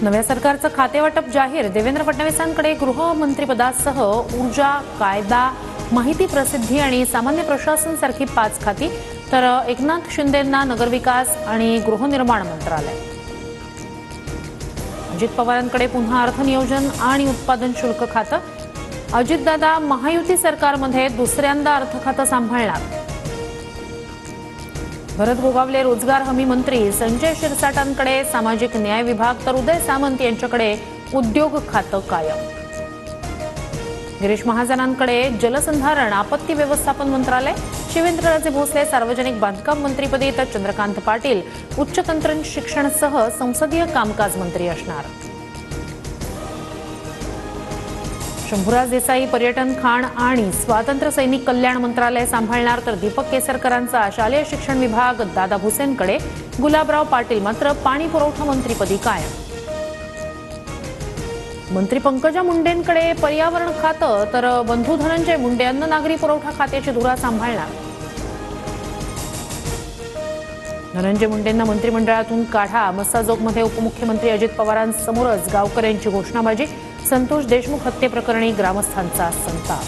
नव्या सरकारचं खातेवाटप जाहीर। देवेंद्र फडणवीसांकडे गृहमंत्रीपदासह ऊर्जा, कायदा, माहिती प्रसिद्धी आणि सामान्य प्रशासन सारखी 5 खाती, तर एकनाथ शिंदेंना नगरविकास आणि गृहनिर्माण मंत्रालय। अजित पवारांकडे पुन्हा अर्थनियोजन आणि उत्पादन शुल्क खातं। अजितदादा महायुती सरकारमध्ये दुसऱ्यांदा अर्थ खातं सांभाळणार। भरत गोगावले रोजगार हमी मंत्री, संजय शिरसाटांकडे सामाजिक न्याय विभाग, तर उदय सामंत यांच्याकडे उद्योग खातं कायम। गिरीश महाजनांकडे जलसंधारण आपत्ती व्यवस्थापन मंत्रालय। शिवेंद्रराजे भोसले सार्वजनिक बांधकाम मंत्रीपदी, तर चंद्रकांत पाटील उच्च तंत्र शिक्षणसह संसदीय कामकाज मंत्री असणार। शंभूराज देसाई पर्यटन, खाण आणि स्वातंत्र्य सैनिक कल्याण मंत्रालय सांभाळणार, तर दीपक केसरकरांचा शालेय शिक्षण विभाग, दादा भुसेंकडे गुलाबराव पाटील मात्र पाणी पुरवठा मंत्रीपदी कायम। मंत्री पंकजा मुंडेंकडे पर्यावरण खातं, तर बंधू धनंजय मुंडे अन्न नागरी पुरवठा खात्याची धुरा सांभाळणार। धनंजय मुंडेंना मंत्रिमंडळातून काढा। मस्साजोगमध्ये उपमुख्यमंत्री अजित पवारांसमोरच गावकऱ्यांची घोषणाबाजी। संतोष देशमुख हत्येप्रकरणी ग्रामस्थांचा संताप।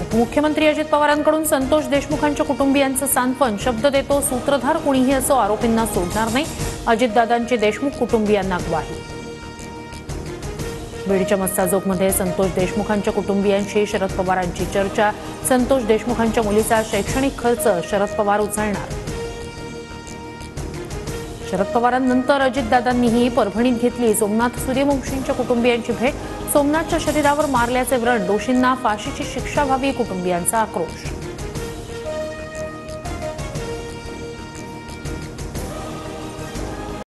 उपमुख्यमंत्री अजित पवारांकडून संतोष देशमुखांच्या कुटुंबियांचं सांत्वन। शब्द देतो सूत्रधार कुणीही असो, आरोपींना सोडणार नाही। अजितदादांची देशमुख कुटुंबियांना ग्वाही। बीडच्या मस्साजोगमध्ये संतोष देशमुखांच्या कुटुंबियांशी शरद पवारांची चर्चा। संतोष देशमुखांच्या मुलीचा शैक्षणिक खर्च शरद पवार उचलणार। शरद पवारांनंतर अजितदादांनीही परभणीत घेतली सोमनाथ सूर्यवंशींच्या कुटुंबियांची भेट। सोमनाथच्या शरीरावर मारल्याचे व्रण, दोषींना फाशीची शिक्षा व्हावी, कुटुंबियांचा आक्रोश।